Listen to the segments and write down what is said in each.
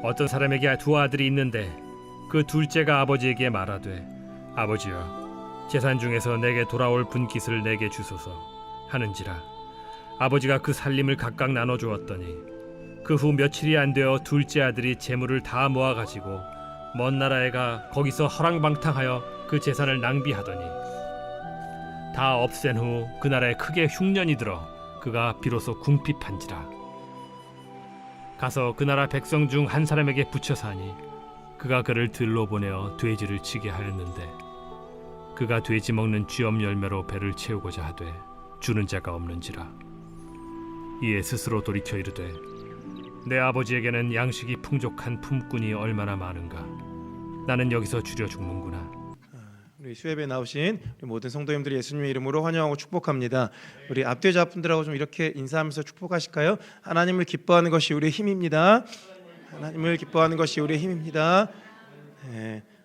어떤 사람에게 두 아들이 있는데 그 둘째가 아버지에게 말하되 아버지여 재산 중에서 내게 돌아올 분깃을 내게 주소서 하는지라. 아버지가 그 살림을 각각 나눠 주었더니 그 후 며칠이 안 되어 둘째 아들이 재물을 다 모아 가지고 먼 나라에 가 거기서 허랑방탕하여 그 재산을 낭비하더니 다 없앤 후 그 나라에 크게 흉년이 들어 그가 비로소 궁핍한지라. 가서 그 나라 백성 중 한 사람에게 붙여 사니 그가 그를 들로 보내어 돼지를 치게 하였는데 그가 돼지 먹는 쥐엄 열매로 배를 채우고자 하되 주는 자가 없는지라. 이에 스스로 돌이켜 이르되 내 아버지에게는 양식이 풍족한 품꾼이 얼마나 많은가. 나는 여기서 줄여 죽는구나. 우리 수협에 나오신 우리 모든 성도님들이 예수님의 이름으로 환영하고 축복합니다. 우리 앞뒤자분들하고 좀 이렇게 인사하면서 축복하실까요? 하나님을 기뻐하는 것이 우리의 힘입니다. 하나님을 기뻐하는 것이 우리의 힘입니다.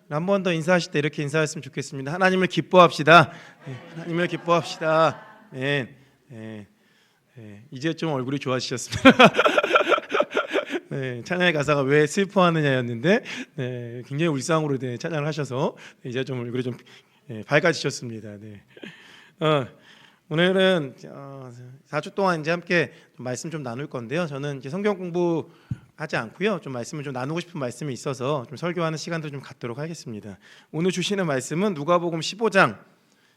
한 번 더 인사하실 때 이렇게 인사했으면 좋겠습니다. 하나님을 기뻐합시다. 하나님을 기뻐합시다. 이제 좀 얼굴이 좋아지셨습니다. 찬양의 가사가 왜 슬퍼하느냐였는데 굉장히 울상으로 찬양을 하셔서 이제 좀 얼굴이 좀 밝아지셨습니다. 오늘은 4주 동안 이제 함께 말씀 좀 나눌 건데요. 저는 이제 성경 공부하지 않고요. 좀 말씀을 좀 나누고 싶은 말씀이 있어서 좀 설교하는 시간도 좀 갖도록 하겠습니다. 오늘 주시는 말씀은 누가복음 15장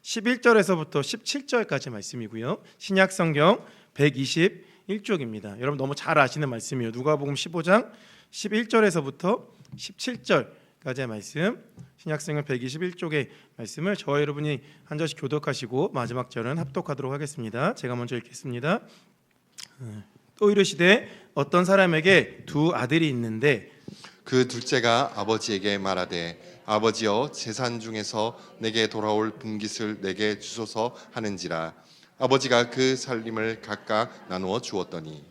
11절에서부터 17절까지 말씀이고요. 신약 성경 121쪽입니다. 여러분 너무 잘 아시는 말씀이에요. 누가복음 15장 11절에서부터 17절까지의 말씀, 신약성경 121쪽의 말씀을 저와 여러분이 한 절씩 교독하시고 마지막 절은 합독하도록 하겠습니다. 제가 먼저 읽겠습니다. 또 이르시되 어떤 사람에게 두 아들이 있는데 그 둘째가 아버지에게 말하되 아버지여 재산 중에서 내게 돌아올 분깃을 내게 주소서 하는지라. 아버지가 그 살림을 각각 나누어 주었더니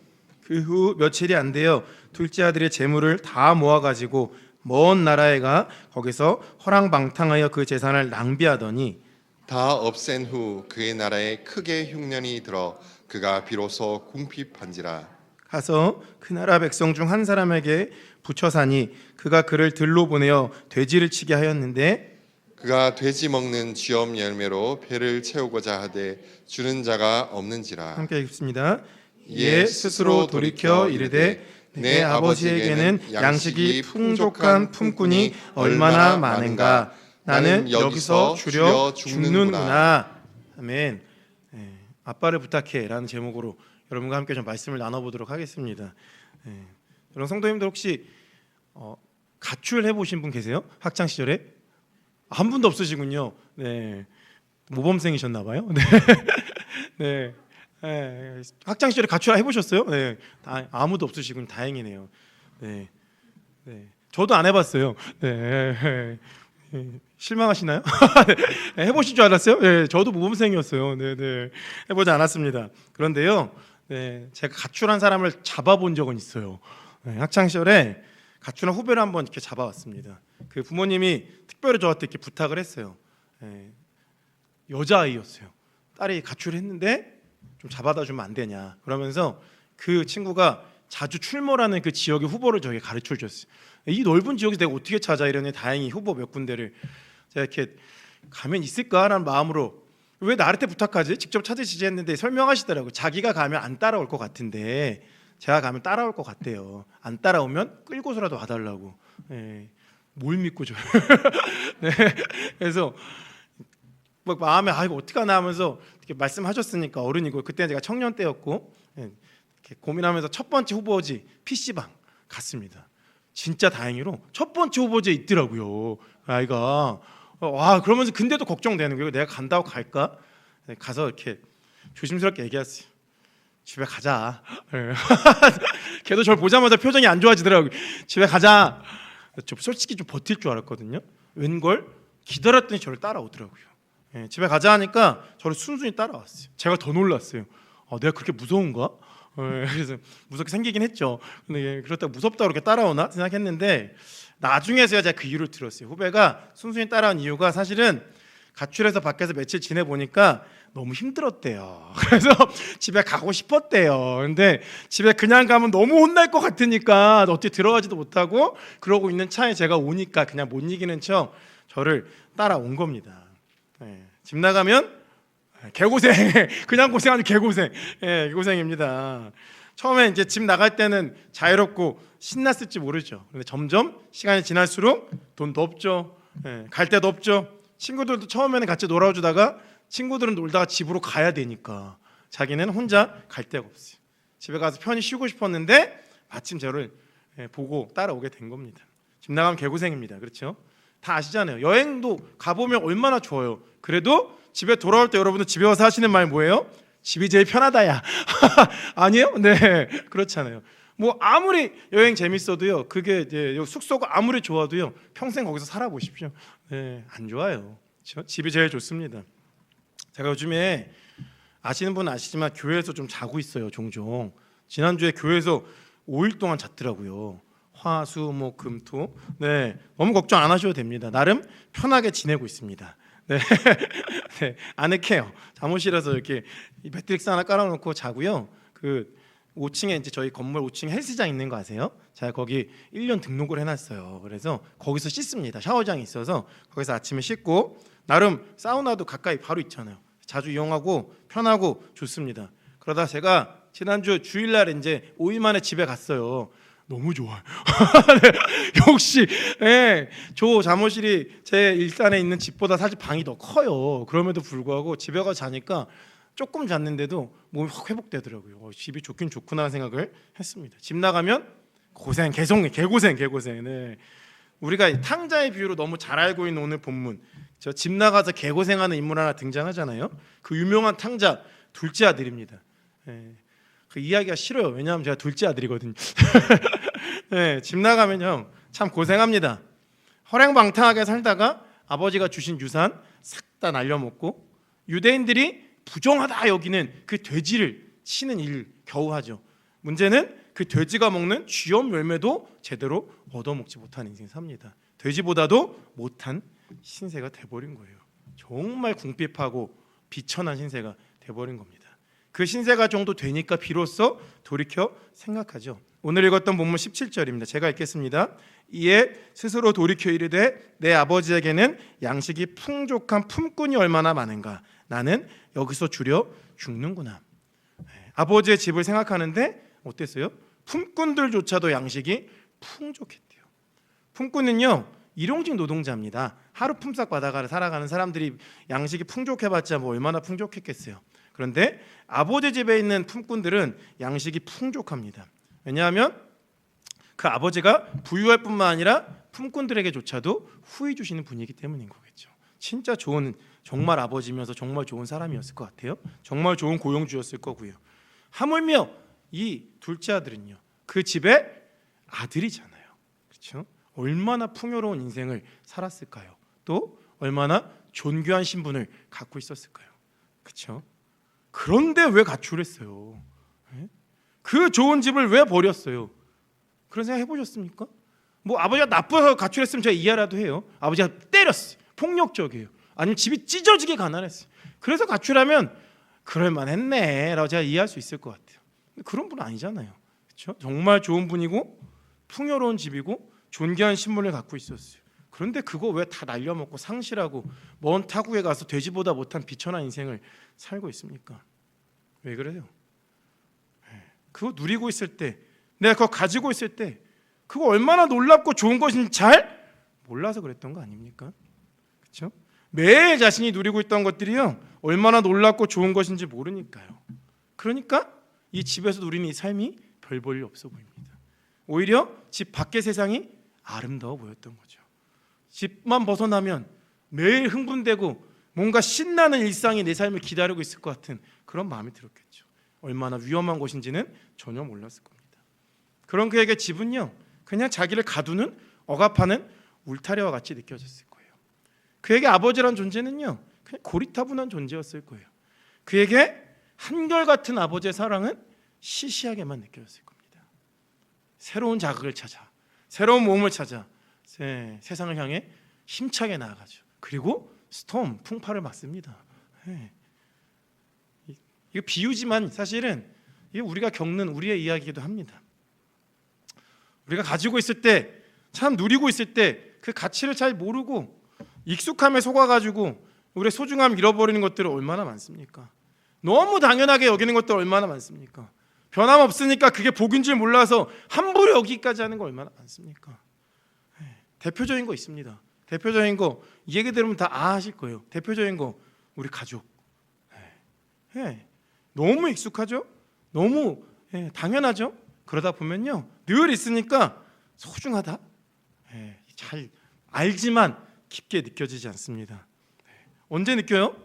그 후 며칠이 안 되어 둘째 아들의 재물을 다 모아 가지고 먼 나라에 가 거기서 허랑방탕하여 그 재산을 낭비하더니 다 없앤 후 그의 나라에 크게 흉년이 들어 그가 비로소 궁핍한지라. 가서 그 나라 백성 중 한 사람에게 붙여 사니 그가 그를 들로 보내어 돼지를 치게 하였는데 그가 돼지 먹는 쥐엄 열매로 배를 채우고자 하되 주는 자가 없는지라. 함께 읽습니다. 이에 스스로 돌이켜 이르되 내 아버지에게는 양식이 풍족한 품꾼이 얼마나 많은가. 나는 여기서 줄여 죽는구나. 아멘. 아빠를 부탁해라는 제목으로 여러분과 함께 좀 말씀을 나눠보도록 하겠습니다. 여러분 성도님들 혹시 가출 해보신 분 계세요? 학창 시절에? 한 분도 없으시군요. 모범생이셨나 봐요. 학창 시절에 가출 해보셨어요? 아무도 없으시군. 다행이네요. 저도 안 해봤어요. 실망하시나요? 해보실 줄 알았어요? 저도 모범생이었어요. 해보지 않았습니다. 그런데요, 제가 가출한 사람을 잡아본 적은 있어요. 학창 시절에 가출한 후배를 한번 이렇게 잡아왔습니다. 그 부모님이 특별히 저한테 이렇게 부탁을 했어요. 여자아이였어요. 딸이 가출했는데 좀 잡아다 주면 안 되냐. 그러면서 그 친구가 자주 출몰하는 그 지역의 후보를 저에게 가르쳐 주셨어요. 이 넓은 지역에서 내가 어떻게 찾아 이러니 다행히 후보 몇 군데를 제가 이렇게 가면 있을까라는 마음으로 왜 나한테 부탁하지? 직접 찾으시지 했는데 설명하시더라고요. 자기가 가면 안 따라올 것 같은데 제가 가면 따라올 것 같대요. 안 따라오면 끌고서라도 와달라고. 뭘 믿고 줘요. 그래서 막 마음에 이거 어떡하나 하면서 이렇게 말씀하셨으니까 어른이고 그때는 제가 청년 때였고 이렇게 고민하면서 첫 번째 후보지 PC방 갔습니다. 진짜 다행히로 첫 번째 후보지에 있더라고요. 아이가 그러면서 근데도 걱정되는 거예요. 내가 간다고 갈까? 가서 이렇게 조심스럽게 얘기했어요. 집에 가자. 걔도 저를 보자마자 표정이 안 좋아지더라고요. 집에 가자. 저 솔직히 좀 버틸 줄 알았거든요. 웬걸 기다렸더니 저를 따라오더라고요. 집에 가자 하니까 저를 순순히 따라왔어요. 제가 더 놀랐어요. 내가 그렇게 무서운가? 그래서 무섭게 생기긴 했죠. 근데 그렇다고 무섭다고 그렇게 따라오나 생각했는데 나중에서야 제가 그 이유를 들었어요. 후배가 순순히 따라온 이유가 사실은 가출해서 밖에서 며칠 지내보니까 너무 힘들었대요. 그래서 집에 가고 싶었대요. 근데 집에 그냥 가면 너무 혼날 것 같으니까 어떻게 들어가지도 못하고 그러고 있는 차에 제가 오니까 그냥 못 이기는 척 저를 따라온 겁니다. 집 나가면 개고생, 그냥 고생하는 개고생, 개고생입니다. 처음에 이제 집 나갈 때는 자유롭고 신났을지 모르죠. 근데 점점 시간이 지날수록 돈도 없죠. 갈 데도 없죠. 친구들도 처음에는 같이 놀아주다가 친구들은 놀다가 집으로 가야 되니까 자기는 혼자 갈 데가 없어요. 집에 가서 편히 쉬고 싶었는데 마침 저를 보고 따라오게 된 겁니다. 집 나가면 개고생입니다. 그렇죠? 다 아시잖아요. 여행도 가보면 얼마나 좋아요. 그래도 집에 돌아올 때 여러분들 집에 와서 하시는 말 뭐예요? 집이 제일 편하다야. 아니에요? 네, 그렇잖아요. 뭐 아무리 여행 재밌어도요, 그게 이제 숙소가 아무리 좋아도요, 평생 거기서 살아보십시오. 네, 안 좋아요. 그렇죠? 집이 제일 좋습니다. 제가 요즘에 아시는 분은 아시지만 교회에서 좀 자고 있어요. 종종. 지난주에 교회에서 5일 동안 잤더라고요. 화, 수, 목, 금, 토. 네, 너무 걱정 안 하셔도 됩니다. 나름 편하게 지내고 있습니다. 네, 네, 아늑해요. 잠옷이라서 이렇게 매트릭스 하나 깔아놓고 자고요. 그 5층에 이제 저희 건물 5층에 헬스장 있는 거 아세요? 제가 거기 1년 등록을 해놨어요. 그래서 거기서 씻습니다. 샤워장이 있어서 거기서 아침에 씻고 나름 사우나도 가까이 바로 있잖아요. 자주 이용하고 편하고 좋습니다. 그러다 제가 지난주 주일날 이제 5일 만에 집에 갔어요. 너무 좋아요. 역시 저 잠옷실이 제 일산에 있는 집보다 사실 방이 더 커요. 그럼에도 불구하고 집에 가서 자니까 조금 잤는데도 몸이 확 회복되더라고요. 집이 좋긴 좋구나 생각을 했습니다. 집 나가면 고생, 개고생. 네. 우리가 탕자의 비유로 너무 잘 알고 있는 오늘 본문, 저 집 나가서 개고생하는 인물 하나 등장하잖아요. 그 유명한 탕자 둘째 아들입니다. 그 이야기가 싫어요. 왜냐하면 제가 둘째 아들이거든요. 네, 집 나가면요 참 고생합니다. 허랭방탕하게 살다가 아버지가 주신 유산 싹 다 날려먹고 유대인들이 부정하다 여기는 그 돼지를 치는 일 겨우 하죠. 문제는 그 돼지가 먹는 쥐염 열매도 제대로 얻어먹지 못한 인생 삽니다. 돼지보다도 못한 신세가 돼버린 거예요. 정말 궁핍하고 비천한 신세가 돼버린 겁니다. 그 신세가 정도 되니까 비로소 돌이켜 생각하죠. 오늘 읽었던 본문 17절입니다. 제가 읽겠습니다. 이에 스스로 돌이켜 이르되 내 아버지에게는 양식이 풍족한 품꾼이 얼마나 많은가. 나는 여기서 주려 죽는구나. 아버지의 집을 생각하는데 어땠어요? 품꾼들조차도 양식이 풍족했대요. 품꾼은요 일용직 노동자입니다. 하루 품삯 받아가 살아가는 사람들이 양식이 풍족해봤자 뭐 얼마나 풍족했겠어요. 그런데 아버지 집에 있는 품꾼들은 양식이 풍족합니다. 왜냐하면 그 아버지가 부유할 뿐만 아니라 품꾼들에게조차도 후히 주시는 분이기 때문인 거겠죠. 진짜 좋은, 정말 아버지면서 정말 좋은 사람이었을 것 같아요. 정말 좋은 고용주였을 거고요. 하물며 이 둘째 아들은요 그 집의 아들이잖아요. 그렇죠? 얼마나 풍요로운 인생을 살았을까요? 또 얼마나 존귀한 신분을 갖고 있었을까요? 그렇죠? 그런데 왜 가출했어요? 그 좋은 집을 왜 버렸어요? 그런 생각 해보셨습니까? 뭐 아버지가 나빠서 가출했으면 제가 이해라도 해요. 아버지가 때렸어요. 폭력적이에요. 아니면 집이 찢어지게 가난했어요. 그래서 가출하면 그럴만했네 라고 제가 이해할 수 있을 것 같아요. 근데 그런 분은 아니잖아요. 그렇죠? 정말 좋은 분이고 풍요로운 집이고 존귀한 신분을 갖고 있었어요. 그런데 그거 왜 다 날려먹고 상실하고 먼 타국에 가서 돼지보다 못한 비천한 인생을 살고 있습니까? 왜 그래요? 그거 누리고 있을 때, 내가 그거 가지고 있을 때 그거 얼마나 놀랍고 좋은 것인지 잘 몰라서 그랬던 거 아닙니까? 그렇죠? 매일 자신이 누리고 있던 것들이요 얼마나 놀랍고 좋은 것인지 모르니까요. 그러니까 이 집에서 누리는 이 삶이 별 볼일 없어 보입니다. 오히려 집 밖의 세상이 아름다워 보였던 거죠. 집만 벗어나면 매일 흥분되고 뭔가 신나는 일상이 내 삶을 기다리고 있을 것 같은 그런 마음이 들었겠죠. 얼마나 위험한 곳인지는 전혀 몰랐을 겁니다. 그런 그에게 집은요 그냥 자기를 가두는 억압하는 울타리와 같이 느껴졌을 거예요. 그에게 아버지란 존재는요 그냥 고리타분한 존재였을 거예요. 그에게 한결같은 아버지의 사랑은 시시하게만 느껴졌을 겁니다. 새로운 자극을 찾아, 새로운 몸을 찾아 세상을 향해 힘차게 나아가죠. 그리고 스톰, 풍파를 맞습니다. 이거 비유지만 사실은 이게 우리가 겪는 우리의 이야기이기도 합니다. 우리가 가지고 있을 때, 참 누리고 있을 때 그 가치를 잘 모르고 익숙함에 속아가지고 우리의 소중함 잃어버리는 것들은 얼마나 많습니까? 너무 당연하게 여기는 것들 얼마나 많습니까? 변함없으니까 그게 복인 줄 몰라서 함부로 여기까지 하는 거 얼마나 많습니까? 대표적인 거 있습니다. 대표적인 거 이 얘기 들으면 다 아실 거예요. 대표적인 거 우리 가족. 너무 익숙하죠? 너무 당연하죠? 그러다 보면요 늘 있으니까 소중하다. 잘 알지만 깊게 느껴지지 않습니다. 언제 느껴요?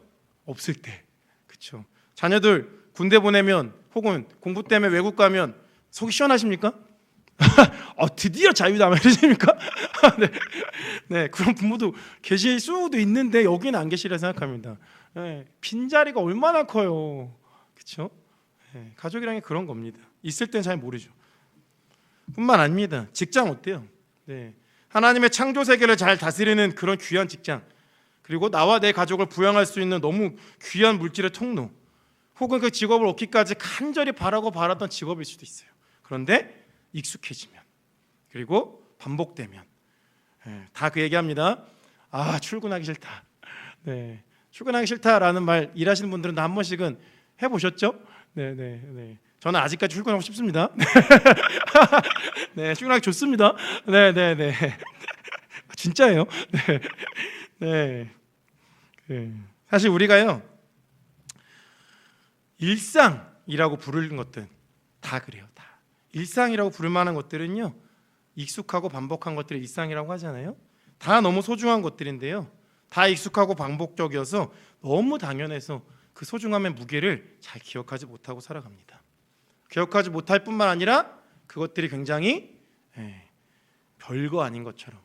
없을 때. 그렇죠. 자녀들 군대 보내면 혹은 공부 때문에 외국 가면 속이 시원하십니까? 드디어 자유다 이러십니까? 네, 그런 부모도 계실 수도 있는데 여기는 안 계시리라 생각합니다. 빈자리가 얼마나 커요. 그렇죠? 가족이란 게 그런 겁니다. 있을 땐 잘 모르죠. 뿐만 아닙니다. 직장 어때요? 하나님의 창조 세계를 잘 다스리는 그런 귀한 직장, 그리고 나와 내 가족을 부양할 수 있는 너무 귀한 물질의 통로, 혹은 그 직업을 얻기까지 간절히 바라고 바랐던 직업일 수도 있어요. 그런데 익숙해지면, 그리고 반복되면 다 그 얘기합니다. 출근하기 싫다. 출근하기 싫다라는 말 일하시는 분들은 다 한 번씩은 해보셨죠? 네. 저는 아직까지 출근하고 싶습니다. 출근하기 좋습니다. 네. 진짜예요. 네. 사실 우리가요 일상이라고 부르는 것들 다 그래요. 다 일상이라고 부를 만한 것들은요 익숙하고 반복한 것들을 일상이라고 하잖아요. 다 너무 소중한 것들인데요, 다 익숙하고 반복적이어서 너무 당연해서 그 소중함의 무게를 잘 기억하지 못하고 살아갑니다. 기억하지 못할 뿐만 아니라 그것들이 굉장히 별거 아닌 것처럼,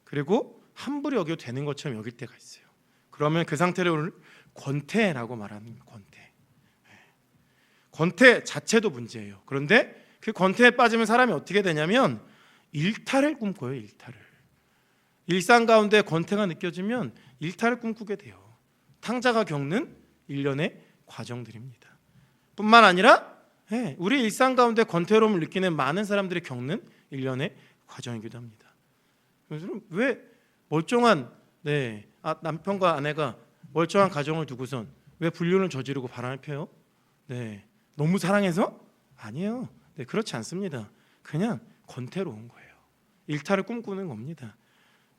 그리고 함부로 여겨도 되는 것처럼 여길 때가 있어요. 그러면 그 상태를 권태라고 말하는 거예요. 권태 자체도 문제예요. 그런데 그 권태에 빠지면 사람이 어떻게 되냐면 일탈을 꿈꿔요. 일탈을. 일상 가운데 권태가 느껴지면 일탈을 꿈꾸게 돼요. 탕자가 겪는 일련의 과정들입니다. 뿐만 아니라 우리 일상 가운데 권태로움을 느끼는 많은 사람들이 겪는 일련의 과정이기도 합니다. 왜 멀쩡한 남편과 아내가 멀쩡한 가정을 두고선 왜 불륜을 저지르고 바람을 펴요? 너무 사랑해서? 아니에요. 그렇지 않습니다. 그냥 권태로운 거예요. 일탈을 꿈꾸는 겁니다.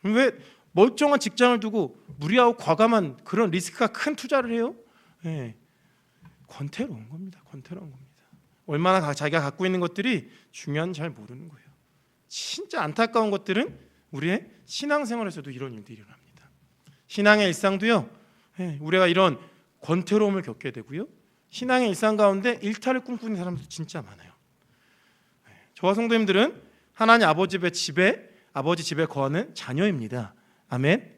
왜 멀쩡한 직장을 두고 무리하고 과감한 그런 리스크가 큰 투자를 해요? 권태로운 겁니다. 권태로운 겁니다. 얼마나 자기가 갖고 있는 것들이 중요한지 잘 모르는 거예요. 진짜 안타까운 것들은 우리의 신앙생활에서도 이런 일들이 일어납니다. 신앙의 일상도요 우리가 이런 권태로움을 겪게 되고요, 신앙의 일상 가운데 일탈을 꿈꾸는 사람도 진짜 많아요. 저와 성도님들은 하나님 아버지 집에 거하는 자녀입니다. 아멘.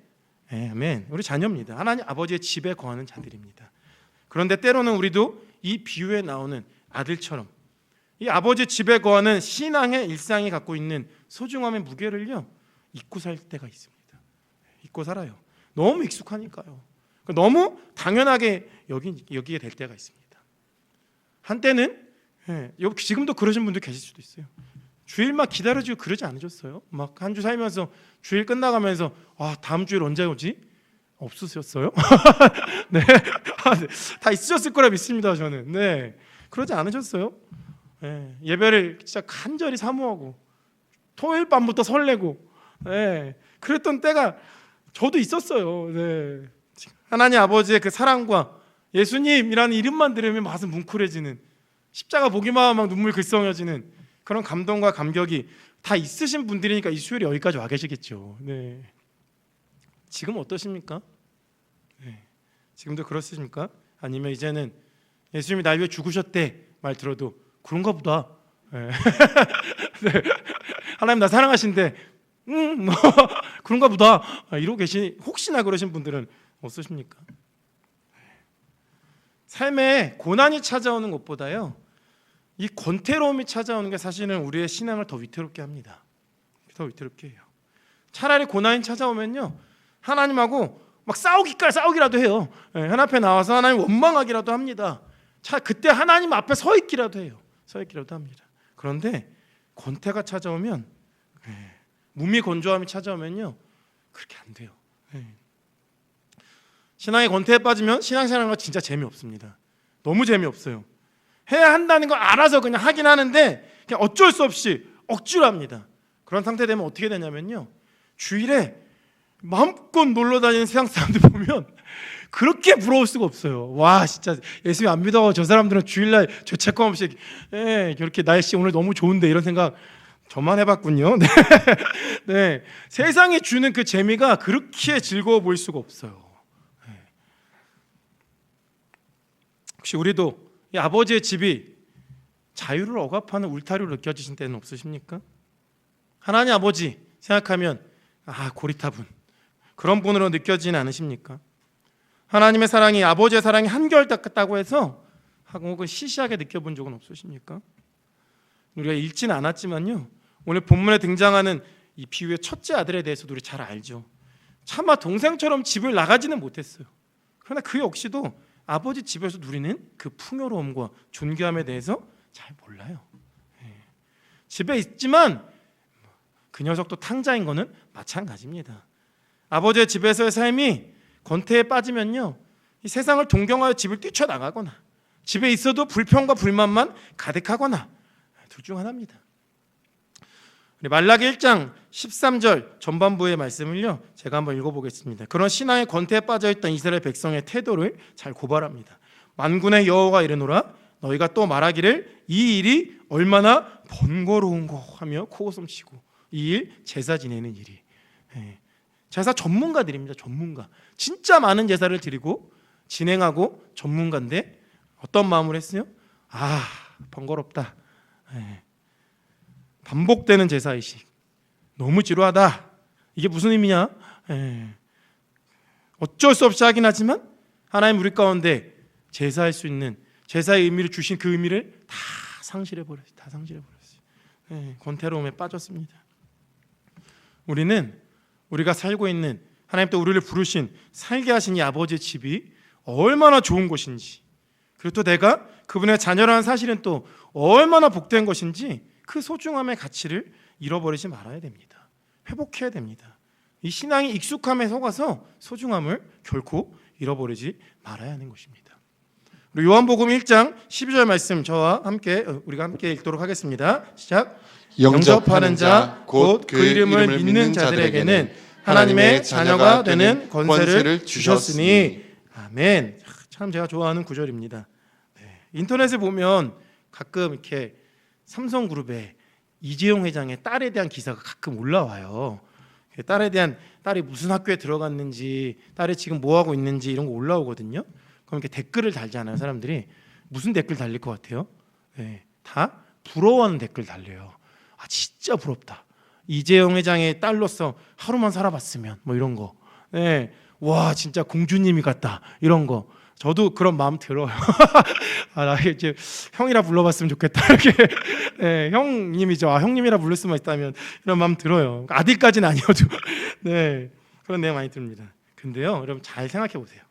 아멘. 우리 자녀입니다. 하나님 아버지의 집에 거하는 자들입니다. 그런데 때로는 우리도 이 비유에 나오는 아들처럼 이 아버지 집에 거하는 신앙의 일상이 갖고 있는 소중함의 무게를요 잊고 살 때가 있습니다. 잊고 살아요. 너무 익숙하니까요. 너무 당연하게 여기게 될 때가 있습니다. 한때는 지금도 그러신 분들 계실 수도 있어요. 주일만 기다려주고 그러지 않으셨어요? 막 한 주 살면서 주일 끝나가면서 다음 주일 언제 오지? 없으셨어요? 네, 다 있으셨을 거라 믿습니다. 저는 그러지 않으셨어요? 예배를 진짜 간절히 사모하고 토요일 밤부터 설레고 그랬던 때가 저도 있었어요. 하나님 아버지의 그 사랑과 예수님이라는 이름만 들으면 가슴 뭉클해지는, 십자가 보기만 하면 막 눈물 글썽여지는 그런 감동과 감격이 다 있으신 분들이니까 이 수요일에 여기까지 와 계시겠죠. 지금 어떠십니까? 지금도 그렇습니까? 아니면 이제는 예수님이 날 위해 죽으셨대 말 들어도 그런가 보다. 하나님 나 사랑하신대. 뭐 그런가 보다. 이러고 계신, 혹시나 그러신 분들은 없으십니까? 삶에 고난이 찾아오는 것보다요 이 권태로움이 찾아오는 게 사실은 우리의 신앙을 더 위태롭게 합니다. 더 위태롭게 해요. 차라리 고난이 찾아오면요 하나님하고 막 싸우기라도 해요. 하나님 앞에 나와서 하나님 원망하기라도 합니다. 그때 하나님 앞에 서 있기라도 해요. 서 있기라도 합니다. 그런데 권태가 찾아오면, 몸이 건조함이 찾아오면요, 그렇게 안 돼요. 신앙의 권태에 빠지면 신앙생활은 진짜 재미없습니다. 너무 재미없어요. 해야 한다는 걸 알아서 그냥 하긴 하는데 그냥 어쩔 수 없이 억지로 합니다. 그런 상태 되면 어떻게 되냐면요, 주일에 마음껏 놀러 다니는 세상 사람들 보면 그렇게 부러울 수가 없어요. 와, 진짜 예수님 안 믿어. 저 사람들은 주일날 죄책감 없이 이렇게 날씨 오늘 너무 좋은데, 이런 생각 저만 해봤군요. 네. 네. 세상이 주는 그 재미가 그렇게 즐거워 보일 수가 없어요. 혹시 우리도 이 아버지의 집이 자유를 억압하는 울타리로 느껴지신 때는 없으십니까? 하나님 아버지 생각하면 고리타분, 그런 분으로 느껴지진 않으십니까? 하나님의 사랑이, 아버지의 사랑이 한결같다고 해서 혹은 시시하게 느껴본 적은 없으십니까? 우리가 읽지는 않았지만요, 오늘 본문에 등장하는 이 비유의 첫째 아들에 대해서도 우리 잘 알죠. 차마 동생처럼 집을 나가지는 못했어요. 그러나 그 역시도 아버지 집에서 누리는 그 풍요로움과 존귀함에 대해서 잘 몰라요. 집에 있지만 그 녀석도 탕자인 거는 마찬가지입니다. 아버지의 집에서의 삶이 권태에 빠지면요, 이 세상을 동경하여 집을 뛰쳐나가거나 집에 있어도 불평과 불만만 가득하거나 둘 중 하나입니다. 우리 말라기 1장 13절 전반부의 말씀을요, 제가 한번 읽어보겠습니다. 그런 신앙의 권태에 빠져있던 이스라엘 백성의 태도를 잘 고발합니다. 만군의 여호와가 이르노라, 너희가 또 말하기를 이 일이 얼마나 번거로운고 하며 코웃음 치고, 이 일 제사 지내는 일이. 제사 전문가들입니다. 전문가. 진짜 많은 제사를 드리고 진행하고 전문가인데 어떤 마음을 했어요? 번거롭다. 반복되는 제사의식, 너무 지루하다. 이게 무슨 의미냐? 어쩔 수 없이 하긴 하지만 하나님 우리 가운데 제사할 수 있는, 제사의 의미를 주신 그 의미를 다 상실해버렸어요. 권태로움에 빠졌습니다. 우리가 살고 있는, 하나님 또 우리를 부르신, 살게 하신 이 아버지의 집이 얼마나 좋은 곳인지, 그리고 또 내가 그분의 자녀라는 사실은 또 얼마나 복된 것인지, 그 소중함의 가치를 잃어버리지 말아야 됩니다. 회복해야 됩니다. 이 신앙이 익숙함에 속아서 소중함을 결코 잃어버리지 말아야 하는 것입니다. 우리 요한복음 1장 12절 말씀 우리가 함께 읽도록 하겠습니다. 시작. 영접하는 자 곧 그 이름을 믿는 자들에게는 하나님의 자녀가 되는 권세를 주셨으니. 아멘. 참 제가 좋아하는 구절입니다. 인터넷에 보면 가끔 이렇게 삼성그룹에 이재용 회장의 딸에 대한 기사가 가끔 올라와요. 딸이 무슨 학교에 들어갔는지, 딸이 지금 뭐 하고 있는지 이런 거 올라오거든요. 그럼 이렇게 댓글을 달잖아요. 사람들이 무슨 댓글 달릴 것 같아요? 다 부러워하는 댓글 달려요. 진짜 부럽다. 이재용 회장의 딸로서 하루만 살아봤으면, 뭐 이런 거. 와, 진짜 공주님이 같다. 이런 거. 저도 그런 마음 들어요. 나 이제 형이라 불러봤으면 좋겠다. 이렇게 형님이죠. 형님이라 부를 수만 있다면 이런 마음 들어요. 아들까지는 아니어도 그런 내용 많이 듭니다. 근데요, 여러분 잘 생각해 보세요.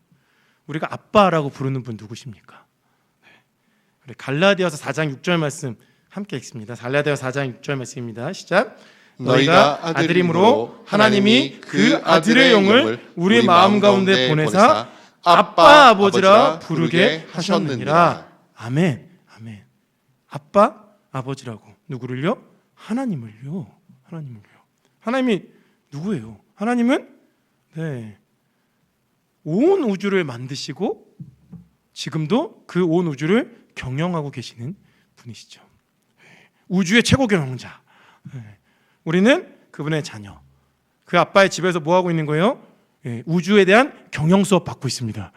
우리가 아빠라고 부르는 분 누구십니까? 우리 갈라디아서 4장 6절 말씀 함께 읽습니다. 갈라디아서 4장 6절 말씀입니다. 시작. 너희가 아들임으로 하나님이 그 아들의 영을 우리 마음 가운데 보내사 아빠 아버지라 부르게 하셨느니라. 아멘. 아빠 아버지라고. 누구를요? 하나님을요. 하나님이 누구예요? 하나님은 온 우주를 만드시고 지금도 그 온 우주를 경영하고 계시는 분이시죠. 우주의 최고 경영자. 우리는 그분의 자녀. 그 아빠의 집에서 뭐 하고 있는 거예요? 우주에 대한 경영 수업 받고 있습니다.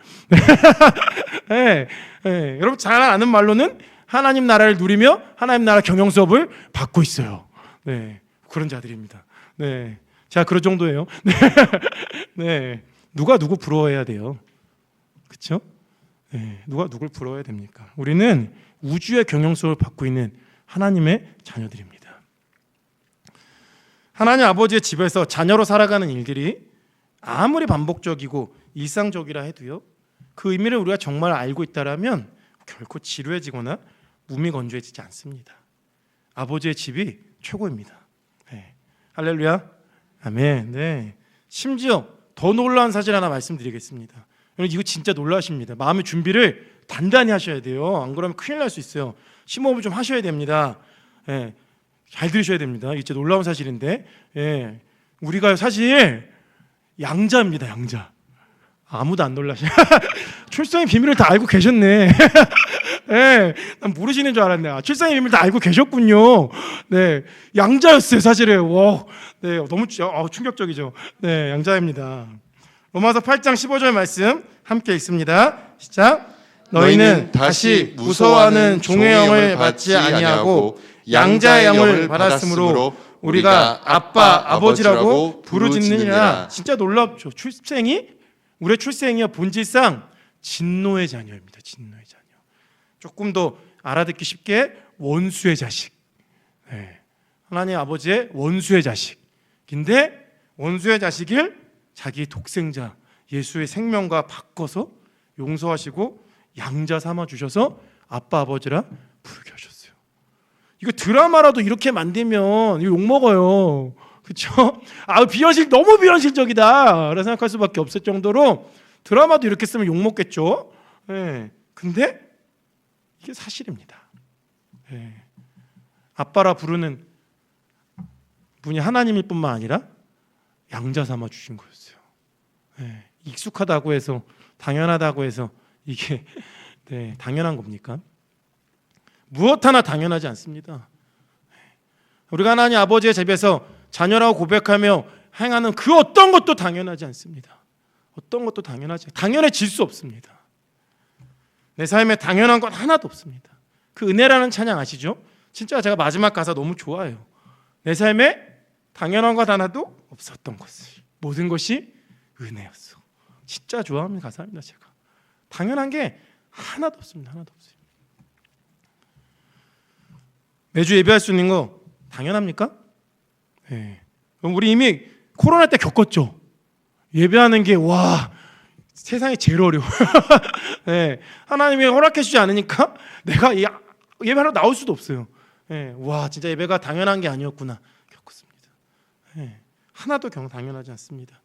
여러분 잘 아는 말로는 하나님 나라를 누리며 하나님 나라 경영 수업을 받고 있어요. 그런 자들입니다. 제가 그럴 정도예요. 누가 누구 부러워해야 돼요? 그렇죠? 누가 누굴 부러워해야 됩니까? 우리는 우주의 경영 수업을 받고 있는 하나님의 자녀들입니다. 하나님 아버지의 집에서 자녀로 살아가는 일들이 아무리 반복적이고 일상적이라 해도요, 그 의미를 우리가 정말 알고 있다라면 결코 지루해지거나 무미건조해지지 않습니다. 아버지의 집이 최고입니다. 네. 할렐루야, 아멘. 네. 심지어 더 놀라운 사실 하나 말씀드리겠습니다. 여러분 이거 진짜 놀라십니다. 마음의 준비를 단단히 하셔야 돼요. 안 그러면 큰일 날 수 있어요. 심호흡을 좀 하셔야 됩니다. 예, 잘 들으셔야 됩니다. 이게 진짜 놀라운 사실인데, 예, 우리가 사실 양자입니다. 양자. 아무도 안 놀라셔. 출생의 비밀을 다 알고 계셨네. 예, 난 모르시는 줄 알았네. 아, 출생의 비밀 다 알고 계셨군요. 네, 양자였어요, 사실은. 와, 네, 너무 충격적이죠. 네, 양자입니다. 로마서 8장 15절 말씀 함께 읽습니다. 시작. 너희는 다시 무서워하는 종의 영을 받지 아니하고 양자의 영을 받았으므로 우리가 아빠, 아버지라고 부르짖느니라. 진짜 놀랍죠. 우리의 출생이요 본질상 진노의 자녀입니다. 진노의 자녀. 조금 더 알아듣기 쉽게 원수의 자식. 네. 하나님 아버지의 원수의 자식인데 원수의 자식을 자기 독생자 예수의 생명과 바꿔서 용서하시고 양자 삼아 주셔서 아빠 아버지라 부르게 하셨어요. 이거 드라마라도 이렇게 만들면 이거 욕 먹어요. 그렇죠? 너무 비현실적이다. 라고 생각할 수밖에 없을 정도로 드라마도 이렇게 쓰면 욕 먹겠죠. 네. 근데 이게 사실입니다. 네. 아빠라 부르는 분이 하나님일 뿐만 아니라 양자 삼아 주신 거였어요. 네. 익숙하다고 해서 당연하다고 해서 이게 네, 당연한 겁니까? 무엇 하나 당연하지 않습니다. 우리가 하나님 아버지의 집에서 자녀라고 고백하며 행하는 그 어떤 것도 당연하지 않습니다. 어떤 것도 당연해질 수 없습니다. 내 삶에 당연한 건 하나도 없습니다. 그 은혜라는 찬양 아시죠? 진짜 제가 마지막 가사 너무 좋아해요. 내 삶에 당연한 것 하나도 없었던 것을 모든 것이 은혜였어. 진짜 좋아하는 가사입니다. 제가 당연한 게 하나도 없습니다. 하나도 없어요. 매주 예배할 수 있는 거 당연합니까? 네. 우리 이미 코로나 때 겪었죠. 예배하는 게 와 세상에 제일 어려워. 네. 하나님이 허락해 주지 않으니까 내가 예배하러 나올 수도 없어요. 네. 와 진짜 예배가 당연한 게 아니었구나 겪었습니다. 네. 하나도 당연하지 않습니다.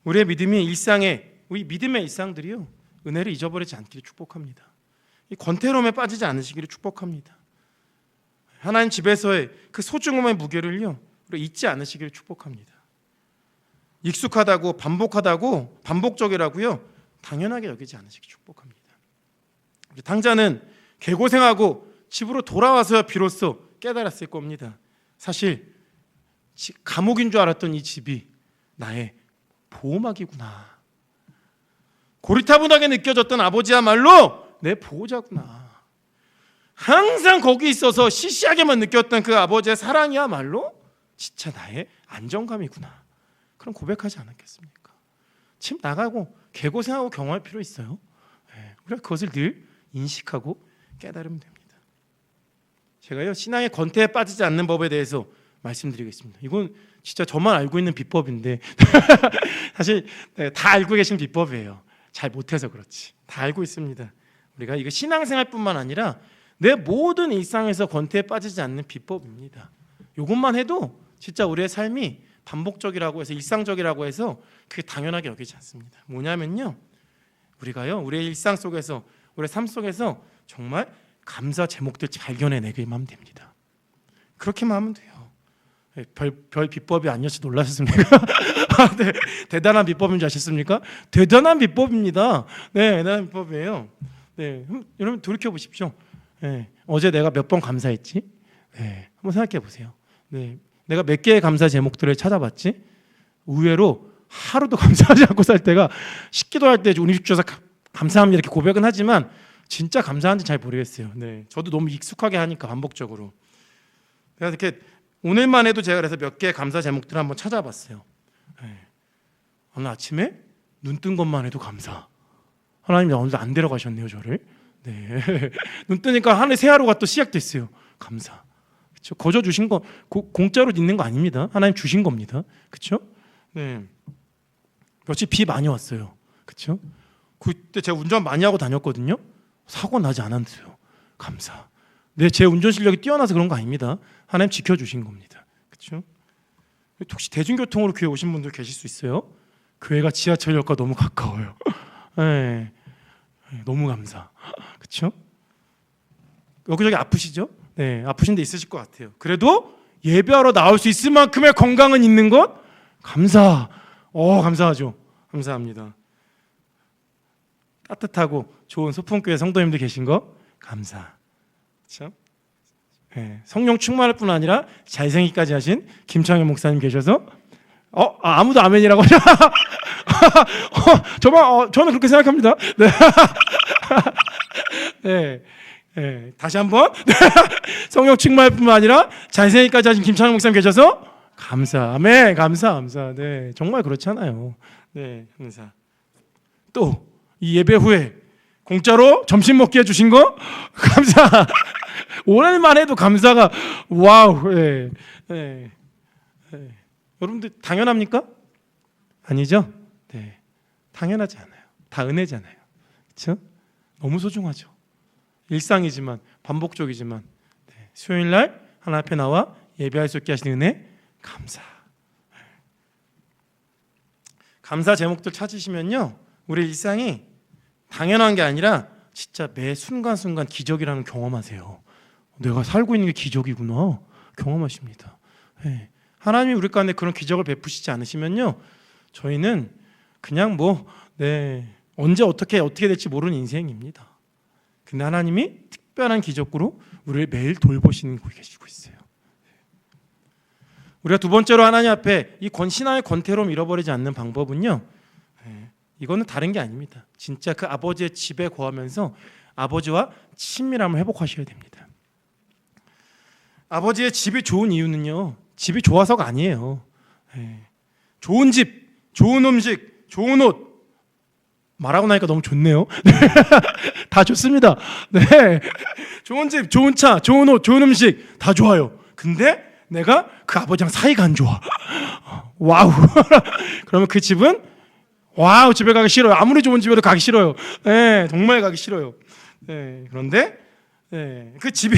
우리의 우리 믿음의 일상들이요 은혜를 잊어버리지 않기를 축복합니다. 이 권태로움에 빠지지 않으시기를 축복합니다. 하나님 집에서의 그 소중함의 무게를요 우리 잊지 않으시기를 축복합니다. 익숙하다고 반복적이라고요 당연하게 여기지 않으시기를 축복합니다. 우리 당자는 개고생하고 집으로 돌아와서야 비로소 깨달았을 겁니다. 사실 감옥인 줄 알았던 이 집이 나의 보호막이구나. 고리타분하게 느껴졌던 아버지야말로 내 보호자구나. 항상 거기 있어서 시시하게만 느꼈던 그 아버지의 사랑이야말로 진짜 나의 안정감이구나. 그럼 고백하지 않았겠습니까? 집 나가고 개고생하고 경험할 필요 있어요. 우리가 그것을 늘 인식하고 깨달으면 됩니다. 제가요 신앙의 권태에 빠지지 않는 법에 대해서 말씀드리겠습니다. 이건 진짜 저만 알고 있는 비법인데 사실 다 알고 계신 비법이에요. 잘 못해서 그렇지. 다 알고 있습니다. 우리가 이거 신앙생활뿐만 아니라 내 모든 일상에서 권태에 빠지지 않는 비법입니다. 이것만 해도 진짜 우리의 삶이 반복적이라고 해서 일상적이라고 해서 그게 당연하게 여기지 않습니다. 뭐냐면요, 우리가요 우리의 일상 속에서 우리의 삶 속에서 정말 감사 제목들 발견해내기만 하면 됩니다. 그렇게만 하면 돼요. 별 비법이 아니어서 놀라셨습니까? 네, 대단한 비법인 줄 아셨습니까? 대단한 비법입니다. 네, 대단한 비법이에요. 네, 여러분 돌이켜 보십시오. 네, 어제 내가 몇 번 감사했지? 네, 한번 생각해 보세요. 네, 내가 몇 개의 감사 제목들을 찾아봤지? 의외로 하루도 감사하지 않고 살 때가 식기도 할 때 우리 집 주셔서 감사합니다 이렇게 고백은 하지만 진짜 감사한지 잘 모르겠어요. 네, 저도 너무 익숙하게 하니까 반복적으로. 내가 이렇게 오늘만 해도 제가 그래서 몇 개의 감사 제목들을 한번 찾아봤어요. 네. 오늘 아침에 눈 뜬 것만 해도 감사. 하나님이 오늘도 안 데려가셨네요 저를. 네. 눈 뜨니까 하늘 새 하루가 또 시작됐어요. 감사. 그렇죠? 거저 주신 거 공짜로 있는 거 아닙니다. 하나님 주신 겁니다. 그렇죠? 네. 며칠 비 많이 왔어요. 그렇죠? 그때 제가 운전 많이 하고 다녔거든요. 사고 나지 않았어요. 감사. 제 운전 실력이 뛰어나서 그런 거 아닙니다. 하나님 지켜주신 겁니다. 그렇죠? 혹시 대중교통으로 교회 오신 분들 계실 수 있어요? 교회가 지하철역과 너무 가까워요. 네. 너무 감사. 그렇죠? 여기저기 아프시죠? 네, 아프신 데 있으실 것 같아요. 그래도 예배하러 나올 수 있을 만큼의 건강은 있는 것 감사. 감사하죠. 감사합니다. 따뜻하고 좋은 소풍교회 성도님들 계신 거 감사. 그렇죠? 네, 성령 충만할 뿐 아니라 잘생기까지 하신 김창현 목사님 계셔서 아무도 아멘이라고 하죠. 저는 그렇게 생각합니다. 네. 네. 네. 다시 한번 성령 충만할 뿐만 아니라 잘생기까지 하신 김창현 목사님 계셔서 감사. 아멘. 감사. 네, 정말 그렇잖아요. 네, 감사. 또 이 예배 후에 공짜로 점심 먹게 해주신 거 감사. 오늘만 해도 감사가 와우. 네. 네. 네. 여러분들 당연합니까? 아니죠? 네, 당연하지 않아요. 다 은혜잖아요. 그렇죠? 너무 소중하죠. 일상이지만 반복적이지만 수요일 날 하나님 앞에 나와 예배할 수 있게 하시는 은혜 감사. 감사 제목들 찾으시면요, 우리 일상이 당연한 게 아니라 진짜 매 순간순간 기적이라는 경험하세요. 내가 살고 있는 게 기적이구나 경험하십니다. 네. 하나님이 우리 가운데 그런 기적을 베푸시지 않으시면요, 저희는 그냥 언제 어떻게 될지 모르는 인생입니다. 근데 하나님이 특별한 기적으로 우리를 매일 돌보시는 곳에 계시고 있어요. 우리가 두 번째로 하나님 앞에 이 신앙의 권태로움 잃어버리지 않는 방법은요, 이거는 다른 게 아닙니다. 진짜 그 아버지의 집에 거하면서 아버지와 친밀함을 회복하셔야 됩니다. 아버지의 집이 좋은 이유는요, 집이 좋아서가 아니에요. 좋은 집, 좋은 음식, 좋은 옷 말하고 나니까 너무 좋네요. 다 좋습니다. 네, 좋은 집, 좋은 차, 좋은 옷, 좋은 음식 다 좋아요. 근데 내가 그 아버지랑 사이가 안 좋아. 와우. 그러면 그 집은 집에 가기 싫어요. 아무리 좋은 집에도 가기 싫어요. 네, 정말 가기 싫어요. 네, 그런데 그 집이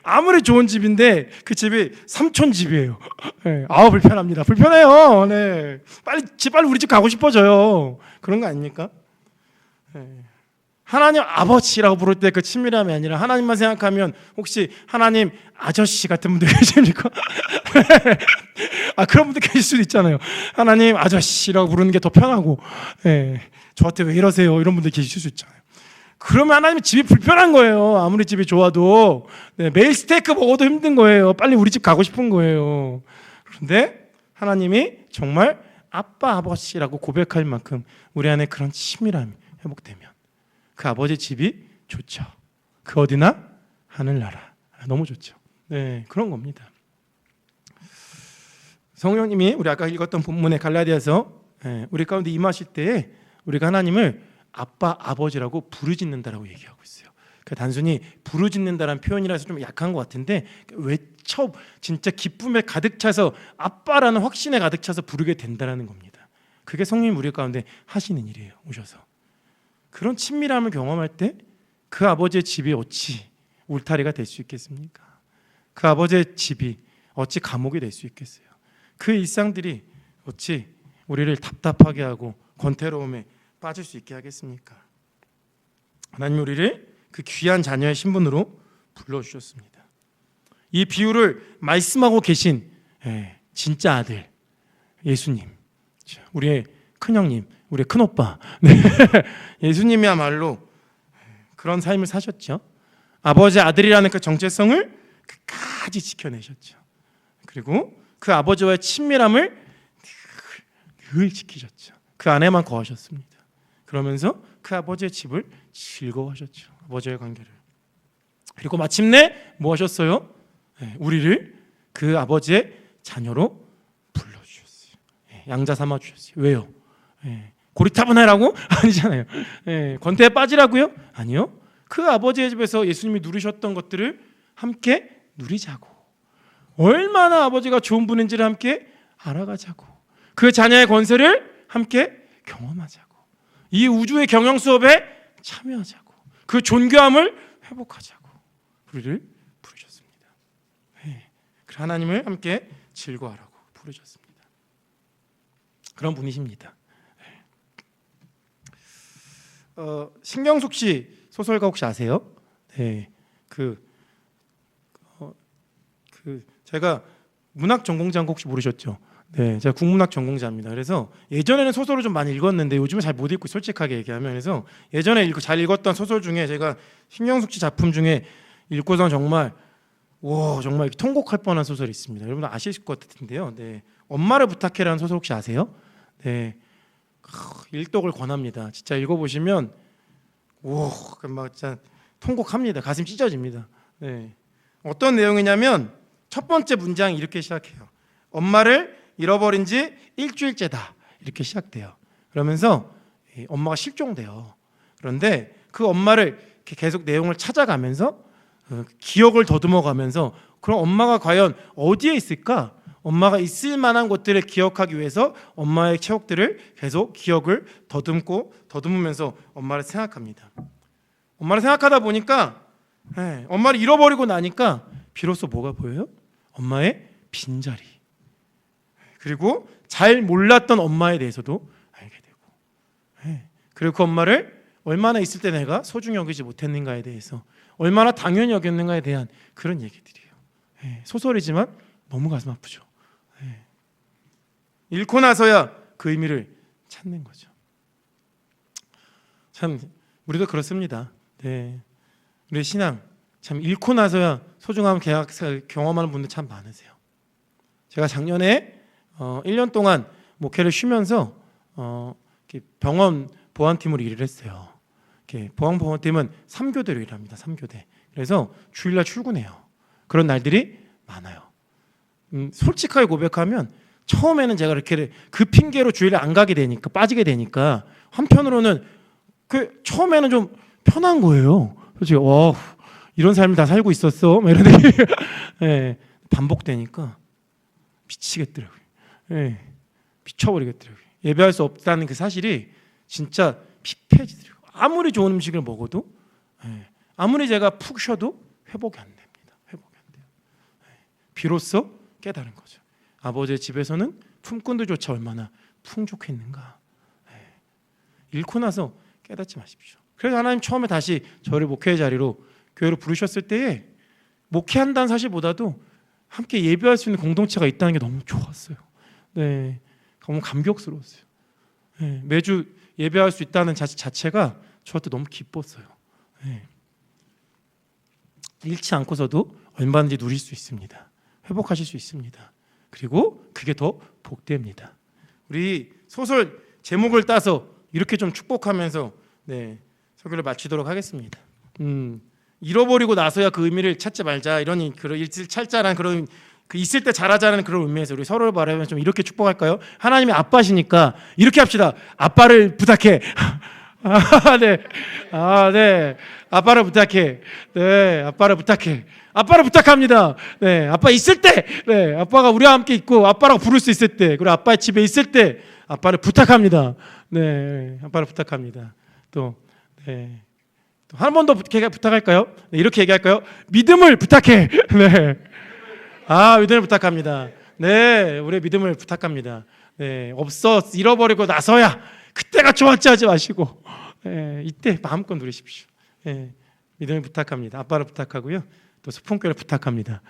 아무리 좋은 집인데 그 집이 삼촌 집이에요. 네, 불편합니다. 불편해요. 네, 빨리 우리 집 가고 싶어져요. 그런 거 아닙니까? 네. 하나님 아버지라고 부를 때 그 친밀함이 아니라 하나님만 생각하면 혹시 하나님 아저씨 같은 분들 계십니까? 그런 분들 계실 수도 있잖아요. 하나님 아저씨라고 부르는 게 더 편하고, 저한테 왜 이러세요? 이런 분들 계실 수 있잖아요. 그러면 하나님 집이 불편한 거예요. 아무리 집이 좋아도. 매일 스테이크 먹어도 힘든 거예요. 빨리 우리 집 가고 싶은 거예요. 그런데 하나님이 정말 아빠 아버지라고 고백할 만큼 우리 안에 그런 친밀함이 회복되면 그 아버지 집이 좋죠. 그 어디나 하늘나라. 너무 좋죠. 네, 그런 겁니다. 성령님이 우리 아까 읽었던 본문의 갈라디아서 우리 가운데 임하실 때에 우리가 하나님을 아빠 아버지라고 부르짖는다라고 얘기하고 있어요. 단순히 부르짖는다라는 표현이라서 좀 약한 것 같은데, 외쳐 진짜 기쁨에 가득 차서 아빠라는 확신에 가득 차서 부르게 된다라는 겁니다. 그게 성령님 우리 가운데 하시는 일이에요. 오셔서 그런 친밀함을 경험할 때 그 아버지의 집이 어찌 울타리가 될 수 있겠습니까? 그 아버지의 집이 어찌 감옥이 될 수 있겠어요? 그 일상들이 어찌 우리를 답답하게 하고 권태로움에 빠질 수 있게 하겠습니까? 하나님 우리를 그 귀한 자녀의 신분으로 불러주셨습니다. 이 비유를 말씀하고 계신 진짜 아들 예수님, 우리의 큰형님, 우리의 큰오빠, 예수님이야말로 그런 삶을 사셨죠. 아버지 아들이라는 그 정체성을 끝까지 지켜내셨죠. 그리고 그 아버지와의 친밀함을 늘 지키셨죠. 그 안에만 거하셨습니다. 그러면서 그 아버지의 집을 즐거워하셨죠. 아버지의 관계를. 그리고 마침내 뭐 하셨어요? 우리를 그 아버지의 자녀로 불러주셨어요. 양자 삼아주셨어요. 왜요? 고리타분해라고? 아니잖아요. 권태에 빠지라고요? 아니요. 그 아버지의 집에서 예수님이 누리셨던 것들을 함께 누리자고, 얼마나 아버지가 좋은 분인지를 함께 알아가자고, 그 자녀의 권세를 함께 경험하자고, 이 우주의 경영 수업에 참여하자고, 그 존귀함을 회복하자고 우리를 부르셨습니다. 네. 그래서 하나님을 함께 즐거워하라고 부르셨습니다. 그런 분이십니다. 신경숙 씨 소설가 혹시 아세요? 네, 제가 문학 전공자인 거 혹시 모르셨죠? 네, 제가 국문학 전공자입니다. 그래서 예전에는 소설을 좀 많이 읽었는데 요즘은 잘 못 읽고 솔직하게 얘기하면 그래서 예전에 잘 읽었던 소설 중에 제가 신경숙 씨 작품 중에 읽고선 정말 와 정말 통곡할 뻔한 소설이 있습니다. 여러분 아실 것 같은데요. 네, 엄마를 부탁해라는 소설 혹시 아세요? 네, 일독을 권합니다. 진짜 읽어보시면 막 진짜 통곡합니다. 가슴 찢어집니다. 네. 어떤 내용이냐면 첫 번째 문장이 이렇게 시작해요. 엄마를 잃어버린 지 일주일째다 이렇게 시작돼요. 그러면서 엄마가 실종돼요. 그런데 그 엄마를 이렇게 계속 내용을 찾아가면서 기억을 더듬어가면서 그럼 엄마가 과연 어디에 있을까? 엄마가 있을 만한 곳들을 기억하기 위해서 엄마의 추억들을 계속 기억을 더듬으면서 엄마를 생각합니다. 엄마를 생각하다 보니까 엄마를 잃어버리고 나니까 비로소 뭐가 보여요? 엄마의 빈자리. 그리고 잘 몰랐던 엄마에 대해서도 알게 되고 그리고 그 엄마를 얼마나 있을 때 내가 소중히 여기지 못했는가에 대해서 얼마나 당연히 여겼는가에 대한 그런 얘기들이에요. 소설이지만 너무 가슴 아프죠. 잃고 나서야 그 의미를 찾는 거죠. 참 우리도 그렇습니다. 네, 우리 신앙 참 잃고 나서야 소중함 경험하는 분들 참 많으세요. 제가 작년에 1년 동안 목회를 쉬면서 병원 보안팀으로 일을 했어요. 보안 보안팀은 3교대로 일합니다. 3교대. 그래서 주일날 출근해요. 그런 날들이 많아요. 솔직하게 고백하면 처음에는 제가 이렇게 그 핑계로 주일에 안 가게 되니까 빠지게 되니까 한편으로는 그 처음에는 좀 편한 거예요. 솔직히 이런 삶을 다 살고 있었어. 이런 네, 반복되니까 미치겠더라고요. 네, 미쳐버리겠더라고요. 예배할 수 없다는 그 사실이 진짜 피폐해지더라고요. 아무리 좋은 음식을 먹어도 아무리 제가 푹 쉬어도 회복이 안 됩니다. 회복이 안 돼요. 비로소 깨달은 거죠. 아버지의 집에서는 품꾼들조차 얼마나 풍족했는가. 잃고 나서 깨닫지 마십시오. 그래서 하나님 처음에 다시 저를 목회의 자리로 교회로 부르셨을 때에 목회한다는 사실보다도 함께 예배할 수 있는 공동체가 있다는 게 너무 좋았어요. 네, 너무 감격스러웠어요. 네, 매주 예배할 수 있다는 자체가 저한테 너무 기뻤어요. 네. 잃지 않고서도 얼마든지 누릴 수 있습니다. 회복하실 수 있습니다. 그리고 그게 더 복됩니다. 우리 소설 제목을 따서 이렇게 좀 축복하면서 설교를 마치도록 하겠습니다. 잃어버리고 나서야 그 의미를 찾지 말자 이런 그런 일을 찾자라는 그런 그 있을 때 잘하자는 그런 의미에서 우리 서로를 바라보면 좀 이렇게 축복할까요? 하나님이 아빠시니까 이렇게 합시다. 아빠를 부탁해. 네, 아빠를 부탁해. 네, 아빠를 부탁해. 아빠를 부탁합니다. 네, 아빠 있을 때, 아빠가 우리와 함께 있고 아빠라고 부를 수 있을 때, 그리고 아빠의 집에 있을 때 아빠를 부탁합니다. 네, 아빠를 부탁합니다. 또 한 번 더 부탁할까요? 네, 이렇게 얘기할까요? 믿음을 부탁해. 네, 믿음을 부탁합니다. 네, 우리의 믿음을 부탁합니다. 네, 잃어버리고 나서야 그때가 좋았지 하지 마시고 이때 마음껏 누리십시오. 믿음을 부탁합니다. 아빠를 부탁하고요. 또 수품교를 부탁합니다.